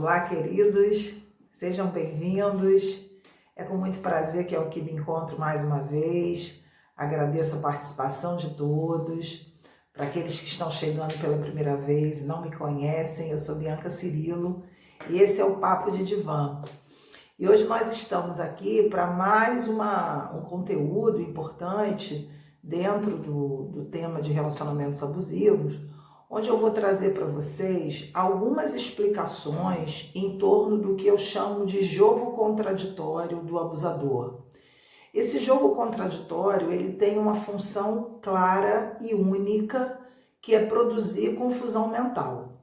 Olá, queridos, sejam bem-vindos. É com muito prazer que eu aqui me encontro mais uma vez. Agradeço a participação de todos. Para aqueles que estão chegando pela primeira vez e não me conhecem, eu sou Bianca Cirilo e esse é o Papo de Divã. E hoje nós estamos aqui para mais um conteúdo importante dentro do tema de relacionamentos abusivos, onde eu vou trazer para vocês algumas explicações em torno do que eu chamo de jogo contraditório do abusador. Esse jogo contraditório, ele tem uma função clara e única, que é produzir confusão mental.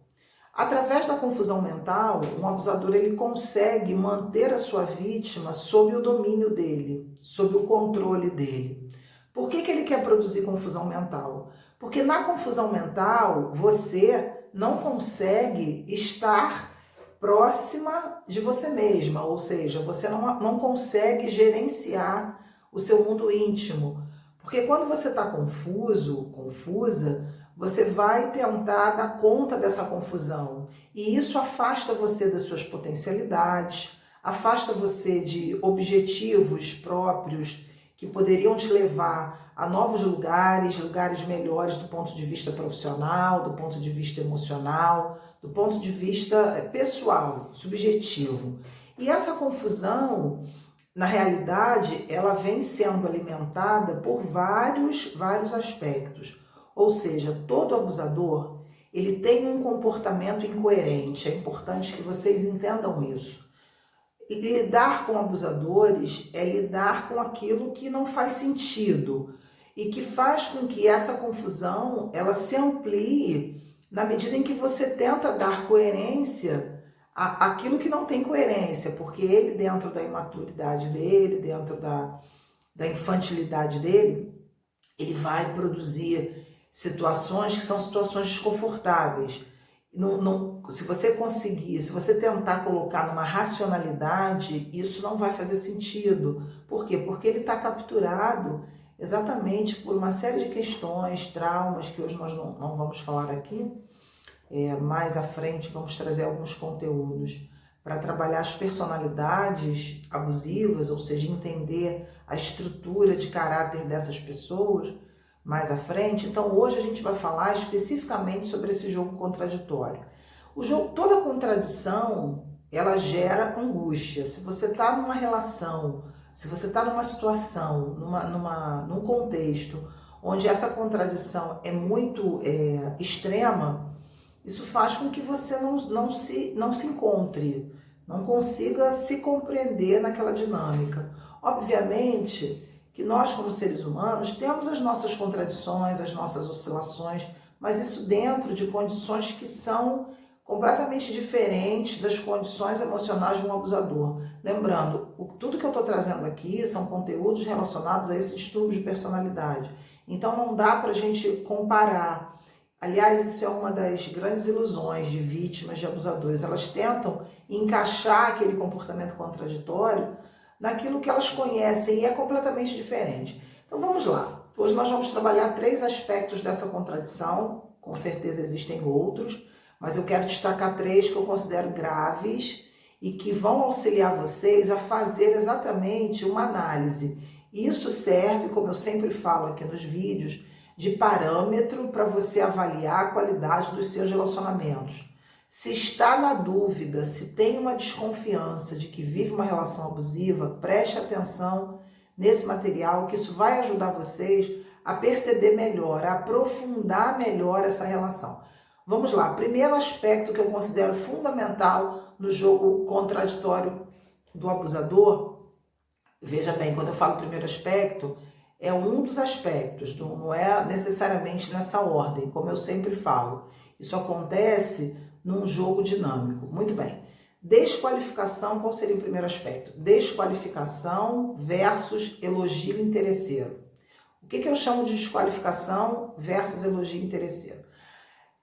Através da confusão mental, um abusador ele consegue manter a sua vítima sob o domínio dele, sob o controle dele. Por que ele quer produzir confusão mental? Porque na confusão mental, você não consegue estar próxima de você mesma, ou seja, você não consegue gerenciar o seu mundo íntimo. Porque quando você está confuso, confusa, você vai tentar dar conta dessa confusão. E isso afasta você das suas potencialidades, afasta você de objetivos próprios que poderiam te levar a novos lugares melhores do ponto de vista profissional, do ponto de vista emocional, do ponto de vista pessoal, subjetivo. E essa confusão, na realidade, ela vem sendo alimentada por vários aspectos. Ou seja, todo abusador, ele tem um comportamento incoerente. É importante que vocês entendam isso. Lidar com abusadores é lidar com aquilo que não faz sentido e que faz com que essa confusão ela se amplie na medida em que você tenta dar coerência àquilo que não tem coerência, porque ele, dentro da imaturidade dele, dentro da infantilidade dele, ele vai produzir situações que são situações desconfortáveis. Se você tentar colocar numa racionalidade, isso não vai fazer sentido. Por quê? Porque ele está capturado exatamente por uma série de questões, traumas, que hoje nós não vamos falar aqui. Mais à frente vamos trazer alguns conteúdos para trabalhar as personalidades abusivas, ou seja, entender a estrutura de caráter dessas pessoas mais à frente. Então hoje a gente vai falar especificamente sobre esse jogo contraditório. Toda contradição, ela gera angústia. Se você está numa relação, se você está numa situação, num contexto onde essa contradição é muito extrema, isso faz com que você não se encontre, não consiga se compreender naquela dinâmica. Obviamente que nós, como seres humanos, temos as nossas contradições, as nossas oscilações, mas isso dentro de condições que são completamente diferentes das condições emocionais de um abusador. Lembrando, tudo que eu estou trazendo aqui são conteúdos relacionados a esse distúrbio de personalidade. Então não dá para a gente comparar. Aliás, isso é uma das grandes ilusões de vítimas de abusadores. Elas tentam encaixar aquele comportamento contraditório naquilo que elas conhecem e é completamente diferente. Então vamos lá. Hoje nós vamos trabalhar 3 aspectos dessa contradição. Com certeza existem outros, mas eu quero destacar 3 que eu considero graves e que vão auxiliar vocês a fazer exatamente uma análise. Isso serve, como eu sempre falo aqui nos vídeos, de parâmetro para você avaliar a qualidade dos seus relacionamentos. Se está na dúvida, se tem uma desconfiança de que vive uma relação abusiva, preste atenção nesse material, que isso vai ajudar vocês a perceber melhor, a aprofundar melhor essa relação. Vamos lá, primeiro aspecto que eu considero fundamental no jogo contraditório do abusador. Veja bem, quando eu falo primeiro aspecto, é um dos aspectos, não é necessariamente nessa ordem, como eu sempre falo. Isso acontece num jogo dinâmico. Muito bem. Desqualificação, qual seria o primeiro aspecto? Desqualificação versus elogio interesseiro. O que eu chamo de desqualificação versus elogio interesseiro?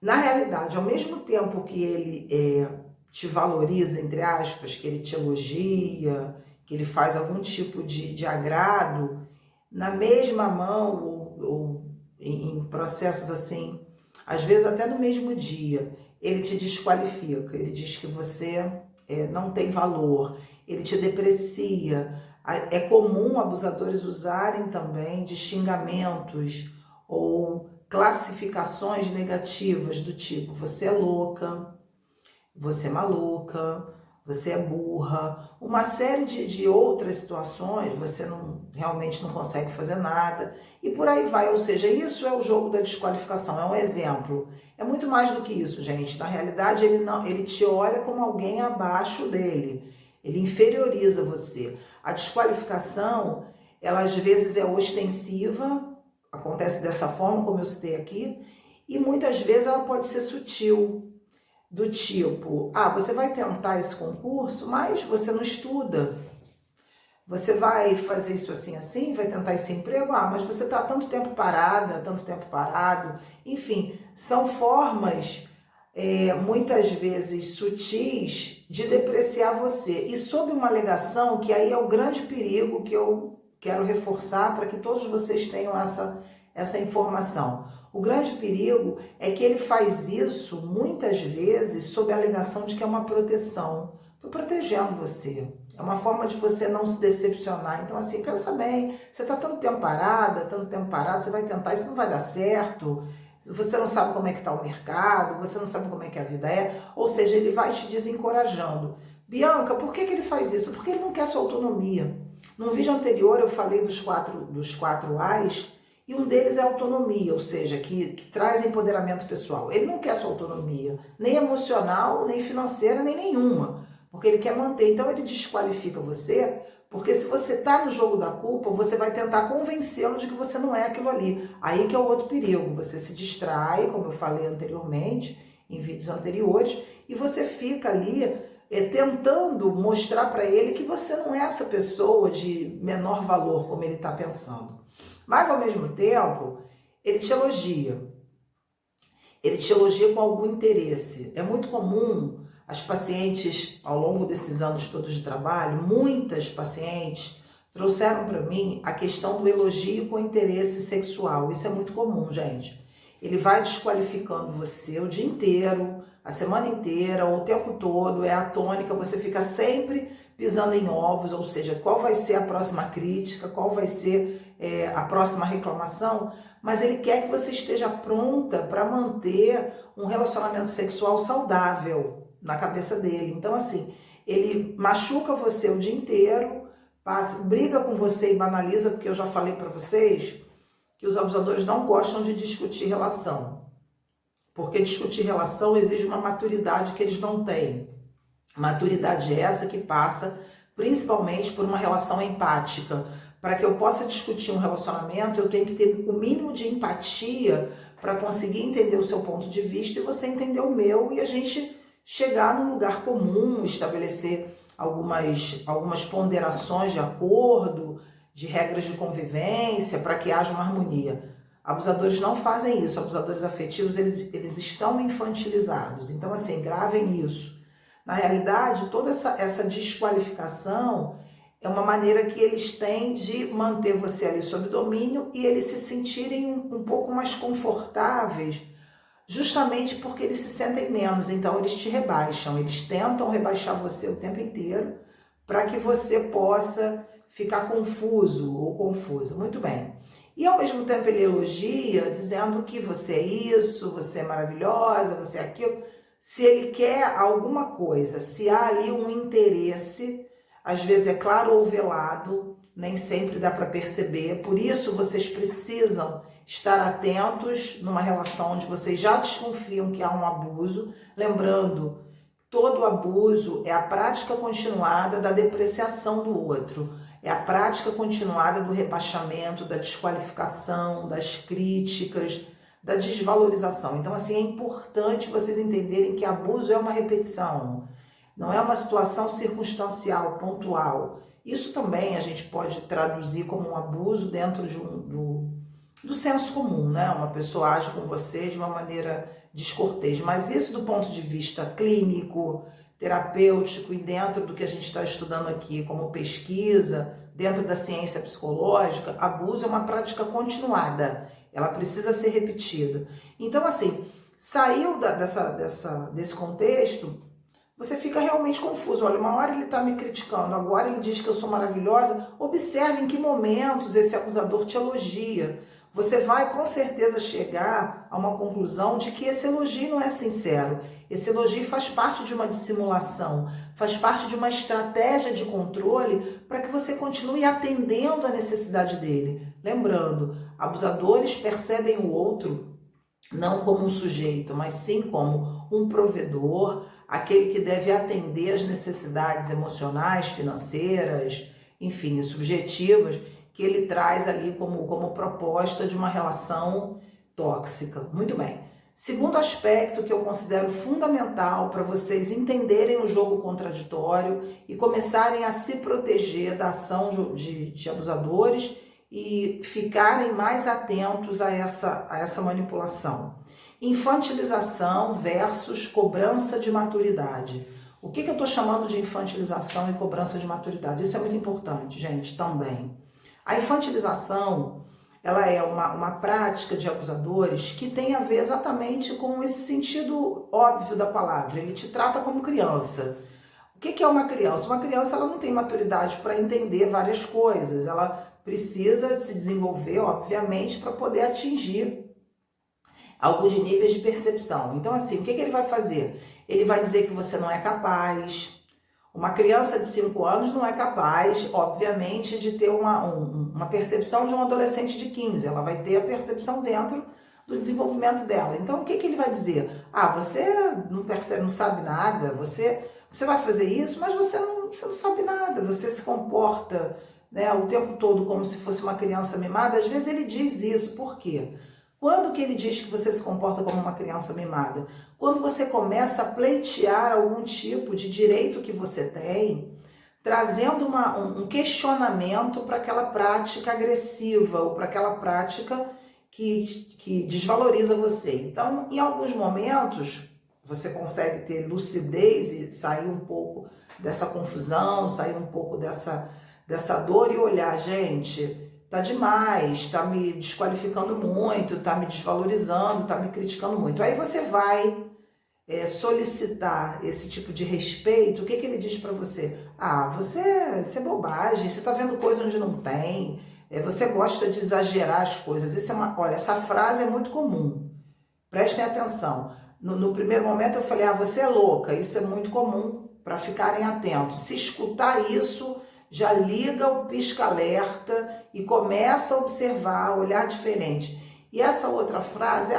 Na realidade, ao mesmo tempo que ele te valoriza, entre aspas, que ele te elogia, que ele faz algum tipo de agrado, na mesma mão ou em processos assim às vezes até no mesmo dia, ele te desqualifica, ele diz que você não tem valor, ele te deprecia. É comum abusadores usarem também de xingamentos ou classificações negativas do tipo: você é louca, você é maluca, você é burra, uma série de outras situações, você realmente não consegue fazer nada, e por aí vai. Ou seja, isso é o jogo da desqualificação, é um exemplo. É muito mais do que isso, gente. Na realidade, ele te olha como alguém abaixo dele, ele inferioriza você. A desqualificação, ela às vezes é ostensiva, acontece dessa forma, como eu citei aqui, e muitas vezes ela pode ser sutil, do tipo: você vai tentar esse concurso, mas você não estuda. Você vai fazer isso assim, assim, vai tentar esse emprego, mas você está há tanto tempo parada, tanto tempo parado. Enfim, são formas, muitas vezes sutis, de depreciar você. E sob uma alegação, que aí é o grande perigo que eu quero reforçar para que todos vocês tenham essa informação. O grande perigo é que ele faz isso muitas vezes sob a alegação de que é uma proteção. Estou protegendo você. É uma forma de você não se decepcionar. Então, assim, pensa bem, você está tanto tempo parada, você vai tentar, isso não vai dar certo, você não sabe como é que está o mercado, você não sabe como é que a vida é, ou seja, ele vai te desencorajando. Bianca, por que ele faz isso? Porque ele não quer sua autonomia. No vídeo anterior eu falei dos quatro A's, e um deles é autonomia, ou seja, que traz empoderamento pessoal. Ele não quer sua autonomia, nem emocional, nem financeira, nem nenhuma, porque ele quer manter. Então ele desqualifica você, porque se você está no jogo da culpa, você vai tentar convencê-lo de que você não é aquilo ali. Aí que é o outro perigo, você se distrai, como eu falei anteriormente, em vídeos anteriores, e você fica ali tentando mostrar para ele que você não é essa pessoa de menor valor, como ele está pensando. Mas, ao mesmo tempo, ele te elogia. Ele te elogia com algum interesse. É muito comum as pacientes, ao longo desses anos todos de trabalho, muitas pacientes trouxeram para mim a questão do elogio com interesse sexual. Isso é muito comum, gente. Ele vai desqualificando você o dia inteiro, a semana inteira, o tempo todo, é a tônica, você fica sempre pisando em ovos, ou seja, qual vai ser a próxima crítica, qual vai ser a próxima reclamação, mas ele quer que você esteja pronta para manter um relacionamento sexual saudável na cabeça dele. Então, assim, ele machuca você o dia inteiro, briga com você e banaliza, porque eu já falei para vocês que os abusadores não gostam de discutir relação, porque discutir relação exige uma maturidade que eles não têm. Maturidade essa que passa principalmente por uma relação empática. Para que eu possa discutir um relacionamento, eu tenho que ter o mínimo de empatia para conseguir entender o seu ponto de vista e você entender o meu, e a gente chegar num lugar comum, estabelecer algumas ponderações de acordo, de regras de convivência, para que haja uma harmonia. Abusadores não fazem isso, abusadores afetivos, eles estão infantilizados. Então, assim, gravem isso. Na realidade, toda essa desqualificação é uma maneira que eles têm de manter você ali sob domínio e eles se sentirem um pouco mais confortáveis, justamente porque eles se sentem menos. Então, eles te rebaixam, eles tentam rebaixar você o tempo inteiro para que você possa ficar confuso ou confusa. Muito bem. E ao mesmo tempo ele elogia, dizendo que você é isso, você é maravilhosa, você é aquilo. Se ele quer alguma coisa, se há ali um interesse, às vezes é claro ou velado, nem sempre dá para perceber. Por isso vocês precisam estar atentos numa relação onde vocês já desconfiam que há um abuso. Lembrando, todo abuso é a prática continuada da depreciação do outro. É a prática continuada do rebaixamento, da desqualificação, das críticas, da desvalorização. Então, assim, é importante vocês entenderem que abuso é uma repetição, não é uma situação circunstancial, pontual. Isso também a gente pode traduzir como um abuso dentro do senso comum, né? Uma pessoa age com você de uma maneira descortês, mas isso do ponto de vista clínico, terapêutico e dentro do que a gente está estudando aqui como pesquisa, dentro da ciência psicológica, abuso é uma prática continuada, ela precisa ser repetida. Então, assim, saiu desse contexto, você fica realmente confuso. Olha, uma hora ele está me criticando, agora ele diz que eu sou maravilhosa. Observe em que momentos esse acusador te elogia. Você vai com certeza chegar a uma conclusão de que esse elogio não é sincero. Esse elogio faz parte de uma dissimulação, faz parte de uma estratégia de controle para que você continue atendendo a necessidade dele. Lembrando, abusadores percebem o outro não como um sujeito, mas sim como um provedor, aquele que deve atender às necessidades emocionais, financeiras, enfim, subjetivas, que ele traz ali como proposta de uma relação tóxica. Muito bem. Segundo aspecto que eu considero fundamental para vocês entenderem o jogo contraditório e começarem a se proteger da ação de abusadores e ficarem mais atentos a essa manipulação. Infantilização versus cobrança de maturidade. O que eu estou chamando de infantilização e cobrança de maturidade? Isso é muito importante, gente, também. A infantilização, ela é uma prática de abusadores que tem a ver exatamente com esse sentido óbvio da palavra. Ele te trata como criança. O que é uma criança? Uma criança ela não tem maturidade para entender várias coisas. Ela precisa se desenvolver, obviamente, para poder atingir alguns níveis de percepção. Então, assim, o que ele vai fazer? Ele vai dizer que você não é capaz. Uma criança de 5 anos não é capaz, obviamente, de ter uma percepção de um adolescente de 15. Ela vai ter a percepção dentro do desenvolvimento dela. Então, o que ele vai dizer? Ah, você não percebe, não sabe nada, você vai fazer isso, mas você não sabe nada, você se comporta, né, o tempo todo como se fosse uma criança mimada. Às vezes ele diz isso, por quê? Quando que ele diz que você se comporta como uma criança mimada? Quando você começa a pleitear algum tipo de direito que você tem, trazendo um questionamento para aquela prática agressiva ou para aquela prática que desvaloriza você. Então, em alguns momentos, você consegue ter lucidez e sair um pouco dessa confusão, sair um pouco dessa dor e olhar, gente, tá demais, tá me desqualificando muito, tá me desvalorizando, tá me criticando muito. Aí você vai solicitar esse tipo de respeito. O que ele diz para você? Ah, isso é bobagem, você tá vendo coisa onde não tem, você gosta de exagerar as coisas. Olha, essa frase é muito comum, prestem atenção. No primeiro momento eu falei, você é louca, isso é muito comum, para ficarem atentos. Se escutar isso, já liga o pisca-alerta e começa a observar, olhar diferente. E essa outra frase,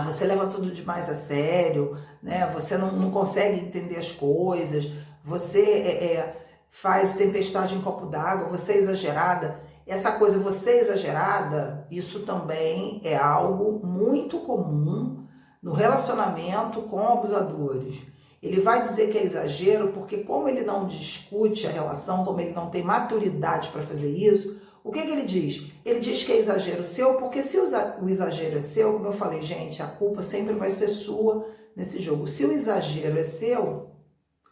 você leva tudo demais a sério, né? Você não consegue entender as coisas, você faz tempestade em copo d'água, você é exagerada. Essa coisa, você é exagerada, isso também é algo muito comum no relacionamento com abusadores. Ele vai dizer que é exagero porque, como ele não discute a relação, como ele não tem maturidade para fazer isso, o que ele diz? Ele diz que é exagero seu, porque se o exagero é seu, como eu falei, gente, a culpa sempre vai ser sua nesse jogo. Se o exagero é seu,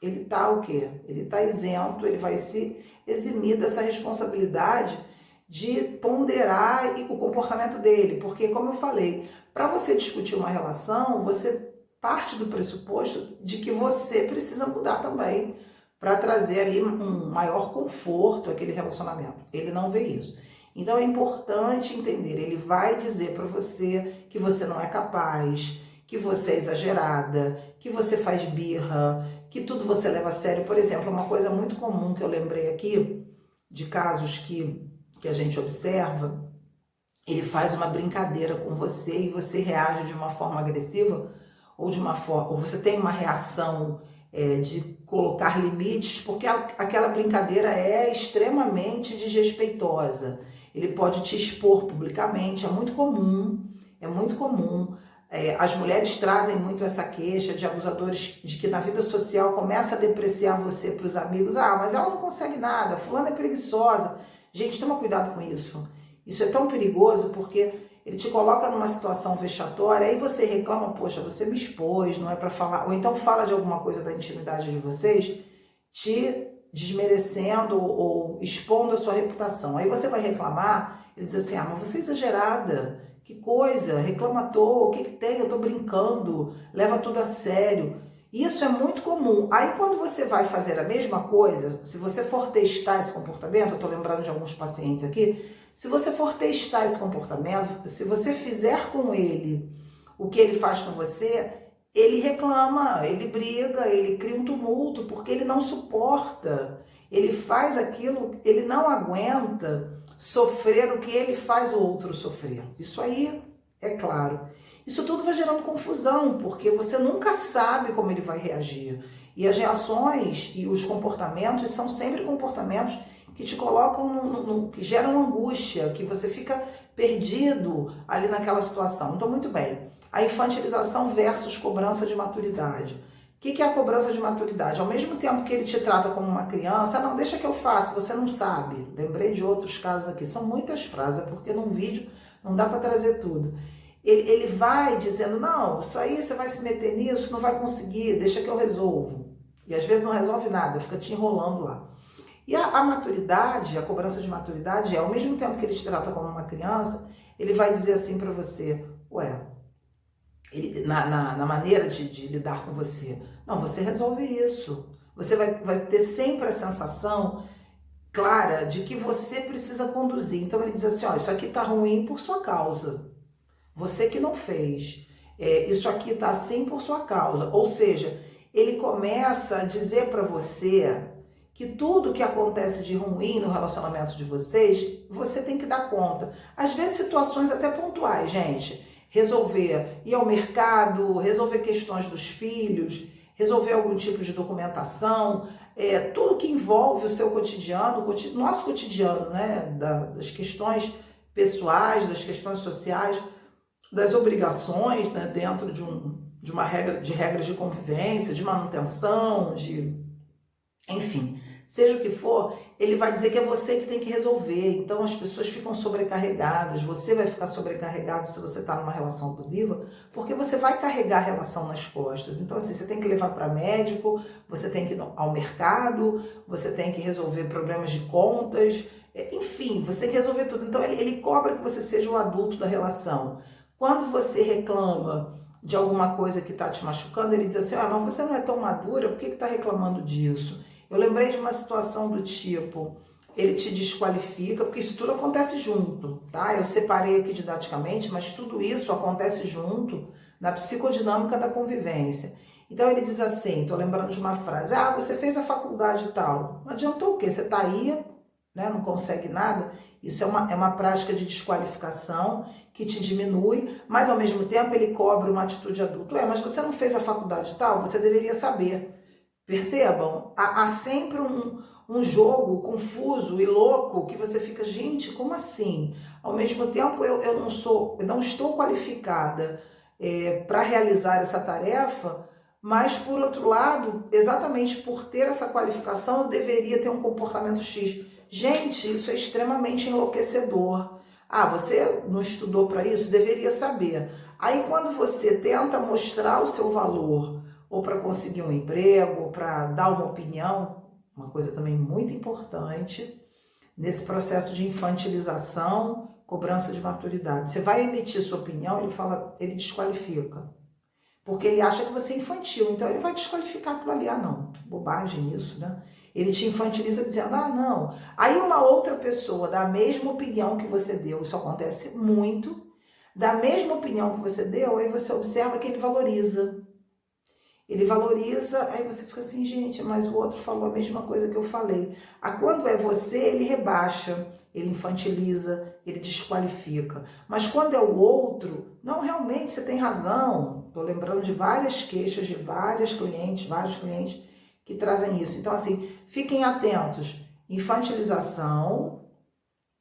ele tá o quê? Ele tá isento, ele vai se eximir dessa responsabilidade de ponderar o comportamento dele. Porque, como eu falei, para você discutir uma relação, você parte do pressuposto de que você precisa mudar também para trazer ali um maior conforto àquele relacionamento. Ele não vê isso. Então é importante entender, ele vai dizer para você que você não é capaz, que você é exagerada, que você faz birra, que tudo você leva a sério. Por exemplo, uma coisa muito comum que eu lembrei aqui, de casos que a gente observa, ele faz uma brincadeira com você e você reage de uma forma agressiva, ou você tem uma reação de colocar limites, porque aquela brincadeira é extremamente desrespeitosa. Ele pode te expor publicamente, é muito comum. As mulheres trazem muito essa queixa de abusadores, de que na vida social começa a depreciar você para os amigos. Ah, mas ela não consegue nada, fulana é preguiçosa. Gente, toma cuidado com isso. Isso é tão perigoso porque ele te coloca numa situação vexatória, aí você reclama, poxa, você me expôs, não é para falar, ou então fala de alguma coisa da intimidade de vocês, te desmerecendo ou expondo a sua reputação. Aí você vai reclamar, ele diz assim, mas você é exagerada, Que coisa, reclama à toa, o que tem? Eu tô brincando, leva tudo a sério. Isso é muito comum. Aí quando você vai fazer a mesma coisa, se você for testar esse comportamento, eu tô lembrando de alguns pacientes aqui, se você for testar esse comportamento, se você fizer com ele o que ele faz com você, ele reclama, ele briga, ele cria um tumulto, porque ele não suporta, ele faz aquilo, ele não aguenta sofrer o que ele faz o outro sofrer. Isso aí é claro. Isso tudo vai gerando confusão, porque você nunca sabe como ele vai reagir. E as reações e os comportamentos são sempre comportamentos que te colocam, que geram angústia, que você fica perdido ali naquela situação. Então, muito bem. A infantilização versus cobrança de maturidade. O que é a cobrança de maturidade? Ao mesmo tempo que ele te trata como uma criança, não, deixa que eu faço, você não sabe. Lembrei de outros casos aqui, são muitas frases, porque num vídeo não dá para trazer tudo. Ele vai dizendo, não, isso aí você vai se meter nisso, não vai conseguir, deixa que eu resolvo. E às vezes não resolve nada, fica te enrolando lá. E a maturidade, a cobrança de maturidade ao mesmo tempo que ele te trata como uma criança, ele vai dizer assim para você, ué, na maneira de lidar com você, não, você resolve isso. Você vai ter sempre a sensação clara de que você precisa conduzir. Então ele diz assim, ó, isso aqui tá ruim por sua causa. Você que não fez. Isso aqui está assim por sua causa. Ou seja, ele começa a dizer para você que tudo que acontece de ruim no relacionamento de vocês, você tem que dar conta. Às vezes situações até pontuais, gente. Resolver ir ao mercado, resolver questões dos filhos, resolver algum tipo de documentação, tudo que envolve o seu cotidiano, nosso cotidiano, né? Das questões pessoais, das questões sociais, das obrigações, né, dentro de uma regra, de regras de convivência, de manutenção, enfim, seja o que for, ele vai dizer que é você que tem que resolver. Então as pessoas ficam sobrecarregadas, você vai ficar sobrecarregado se você está numa relação abusiva, porque você vai carregar a relação nas costas. Então assim, você tem que levar para médico, você tem que ir ao mercado, você tem que resolver problemas de contas, enfim, você tem que resolver tudo. Então ele cobra que você seja o adulto da relação. Quando você reclama de alguma coisa que está te machucando, ele diz assim, mas você não é tão madura, por que está reclamando disso? Eu lembrei de uma situação do tipo, ele te desqualifica, porque isso tudo acontece junto, tá? Eu separei aqui didaticamente, mas tudo isso acontece junto na psicodinâmica da convivência. Então ele diz assim, estou lembrando de uma frase, você fez a faculdade e tal, não adiantou o quê? Você está aí, né, não consegue nada? Isso é uma prática de desqualificação que te diminui, mas ao mesmo tempo ele cobra uma atitude adulta. Mas você não fez a faculdade e tal, você deveria saber. Percebam? Há sempre um jogo confuso e louco que você fica, gente, como assim? Ao mesmo tempo eu não estou qualificada para realizar essa tarefa, mas por outro lado, exatamente por ter essa qualificação, eu deveria ter um comportamento X. Gente, isso é extremamente enlouquecedor. Você não estudou para isso? Deveria saber. Aí quando você tenta mostrar o seu valor, ou para conseguir um emprego, ou para dar uma opinião, uma coisa também muito importante, nesse processo de infantilização, cobrança de maturidade. Você vai emitir sua opinião, ele desqualifica. Porque ele acha que você é infantil, então ele vai desqualificar aquilo ali. Não, bobagem isso, né? Ele te infantiliza dizendo, não. Aí uma outra pessoa dá a mesma opinião que você deu, isso acontece muito, dá a mesma opinião que você deu, aí você observa que ele valoriza. Ele valoriza, aí você fica assim, gente, mas o outro falou a mesma coisa que eu falei. Quando é você, ele rebaixa, ele infantiliza, ele desqualifica. Mas quando é o outro, não, realmente você tem razão. Estou lembrando de várias queixas de vários clientes que trazem isso. Então, assim, fiquem atentos. Infantilização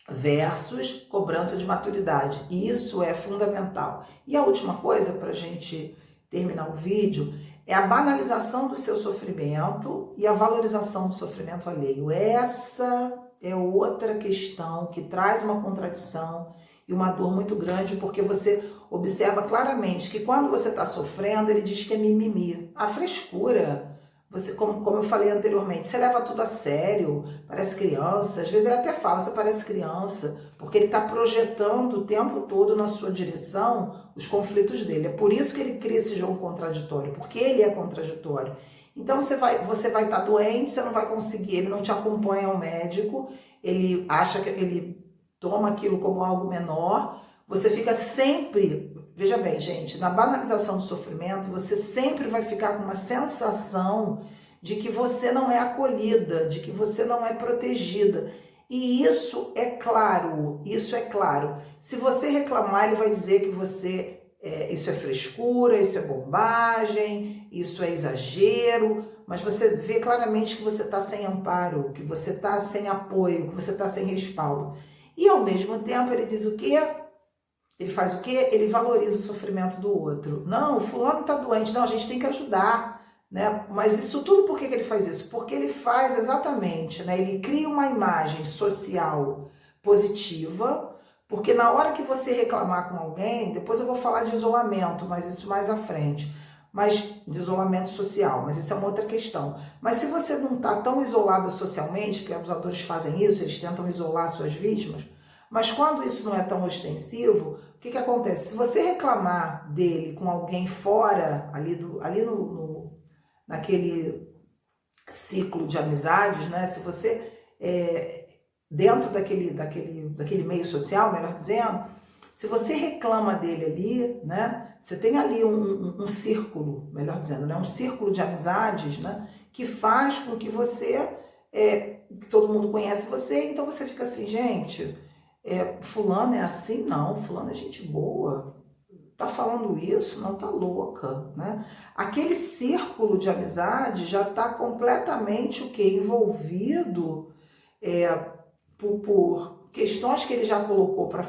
versus cobrança de maturidade. Isso é fundamental. E a última coisa, para a gente terminar o vídeo, é a banalização do seu sofrimento e a valorização do sofrimento alheio. Essa é outra questão que traz uma contradição e uma dor muito grande, porque você observa claramente que quando você está sofrendo, ele diz que é mimimi. A frescura, você, como eu falei anteriormente, você leva tudo a sério, parece criança. Às vezes ele até fala, você parece criança, porque ele está projetando o tempo todo na sua direção os conflitos dele. É por isso que ele cria esse jogo contraditório, porque ele é contraditório. Então você vai estar doente, você não vai conseguir, ele não te acompanha ao médico, ele acha que ele toma aquilo como algo menor, você fica sempre, veja bem, gente, na banalização do sofrimento, você sempre vai ficar com uma sensação de que você não é acolhida, de que você não é protegida. E isso é claro. Se você reclamar, ele vai dizer que isso é frescura, isso é bobagem, isso é exagero, mas você vê claramente que você está sem amparo, que você está sem apoio, que você está sem respaldo. E ao mesmo tempo ele diz o quê? Ele faz o quê? Ele valoriza o sofrimento do outro. Não, o fulano está doente, não, a gente tem que ajudar. Né? Mas isso tudo, por que ele faz isso? Porque ele faz exatamente, né? Ele cria uma imagem social positiva, porque na hora que você reclamar com alguém, depois eu vou falar de isolamento, mas isso mais à frente, mas de isolamento social, mas isso é uma outra questão. Mas se você não está tão isolada socialmente, porque abusadores fazem isso, eles tentam isolar suas vítimas, mas quando isso não é tão ostensivo, o que acontece? Se você reclamar dele com alguém fora, naquele ciclo de amizades, né? Se você, dentro daquele meio social, melhor dizendo, se você reclama dele ali, né? Você tem ali um círculo, melhor dizendo, né? Um círculo de amizades, né? Que faz com que você, que todo mundo conhece você, então você fica assim, gente, fulano é assim? Não, fulano é gente boa. Tá falando isso? Não, tá louca, né? Aquele círculo de amizade já está completamente envolvido por questões que ele já colocou para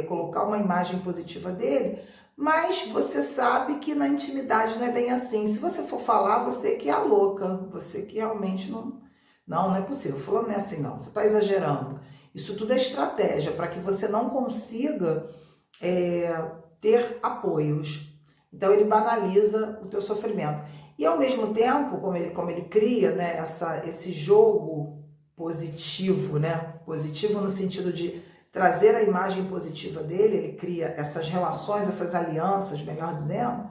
colocar uma imagem positiva dele, mas você sabe que na intimidade não é bem assim. Se você for falar, você que é a louca, você que realmente não é possível. Fulano não é assim não, você está exagerando. Isso tudo é estratégia para que você não consiga ter apoios. Então ele banaliza o teu sofrimento. E ao mesmo tempo, como ele cria, né, esse jogo positivo, né? Positivo no sentido de trazer a imagem positiva dele, ele cria essas relações, essas alianças, melhor dizendo.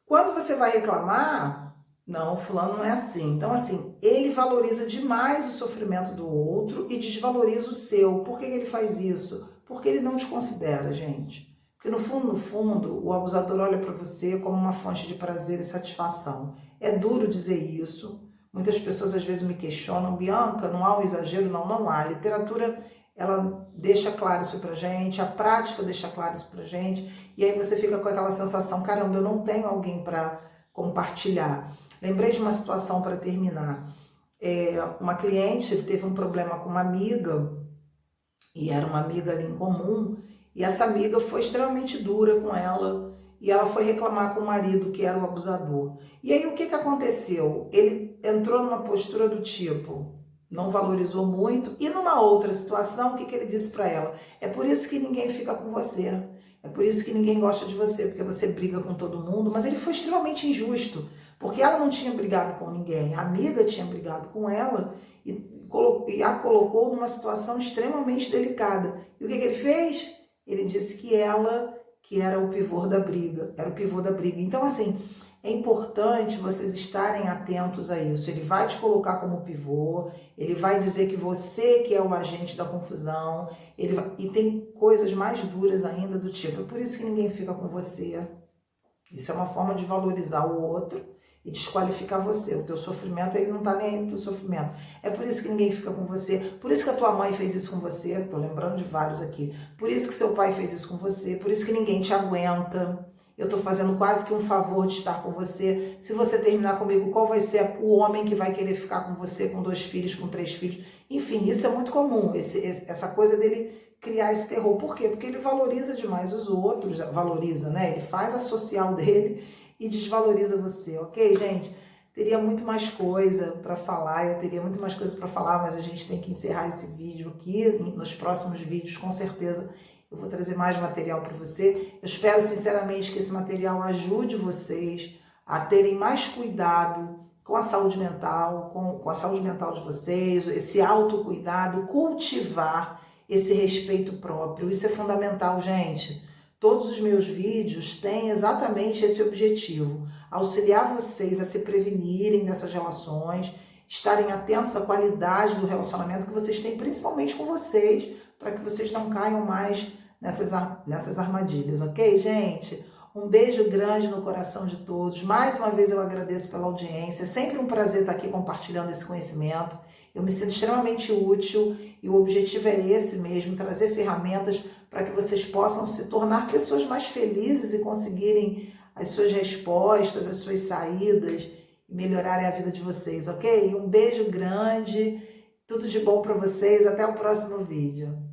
Quando você vai reclamar, não, fulano não é assim. Então, assim, ele valoriza demais o sofrimento do outro e desvaloriza o seu. Por que ele faz isso? Porque ele não te considera, gente. Porque no fundo, o abusador olha para você como uma fonte de prazer e satisfação. É duro dizer isso. Muitas pessoas às vezes me questionam, Bianca, não há um exagero? Não há. A literatura, ela deixa claro isso pra gente, a prática deixa claro isso pra gente, e aí você fica com aquela sensação, caramba, eu não tenho alguém para compartilhar. Lembrei de uma situação para terminar. Uma cliente teve um problema com uma amiga, e era uma amiga ali em comum, e essa amiga foi extremamente dura com ela, e ela foi reclamar com o marido, que era o abusador. E aí o que aconteceu? Ele entrou numa postura do tipo, não valorizou muito, e numa outra situação, o que ele disse para ela? É por isso que ninguém fica com você, é por isso que ninguém gosta de você, porque você briga com todo mundo. Mas ele foi extremamente injusto, porque ela não tinha brigado com ninguém, a amiga tinha brigado com ela, e a colocou numa situação extremamente delicada. E o que ele fez? Ele disse que ela que era o pivô da briga, Então, assim, é importante vocês estarem atentos a isso. Ele vai te colocar como pivô, ele vai dizer que você que é o agente da confusão, e tem coisas mais duras ainda do tipo, é por isso que ninguém fica com você. Isso é uma forma de valorizar o outro e desqualificar você. O teu sofrimento, ele não tá nem aí no teu sofrimento. É por isso que ninguém fica com você. Por isso que a tua mãe fez isso com você. Tô lembrando de vários aqui. Por isso que seu pai fez isso com você. Por isso que ninguém te aguenta. Eu tô fazendo quase que um favor de estar com você. Se você terminar comigo, qual vai ser o homem que vai querer ficar com você com 2 filhos, com 3 filhos? Enfim, isso é muito comum. Essa coisa dele criar esse terror. Por quê? Porque ele valoriza demais os outros. Valoriza, né? Ele faz a social dele e desvaloriza você, ok, gente? Teria muito mais coisa para falar, eu teria muito mais coisa para falar, mas a gente tem que encerrar esse vídeo aqui. Nos próximos vídeos, com certeza, eu vou trazer mais material para você. Eu espero sinceramente que esse material ajude vocês a terem mais cuidado com a saúde mental, com a saúde mental de vocês, esse autocuidado, cultivar esse respeito próprio. Isso é fundamental, gente. Todos os meus vídeos têm exatamente esse objetivo: auxiliar vocês a se prevenirem dessas relações, estarem atentos à qualidade do relacionamento que vocês têm, principalmente com vocês, para que vocês não caiam mais nessas armadilhas, ok, gente? Um beijo grande no coração de todos. Mais uma vez eu agradeço pela audiência. É sempre um prazer estar aqui compartilhando esse conhecimento. Eu me sinto extremamente útil e o objetivo é esse mesmo, trazer ferramentas para que vocês possam se tornar pessoas mais felizes e conseguirem as suas respostas, as suas saídas e melhorarem a vida de vocês, ok? Um beijo grande, tudo de bom para vocês. Até o próximo vídeo.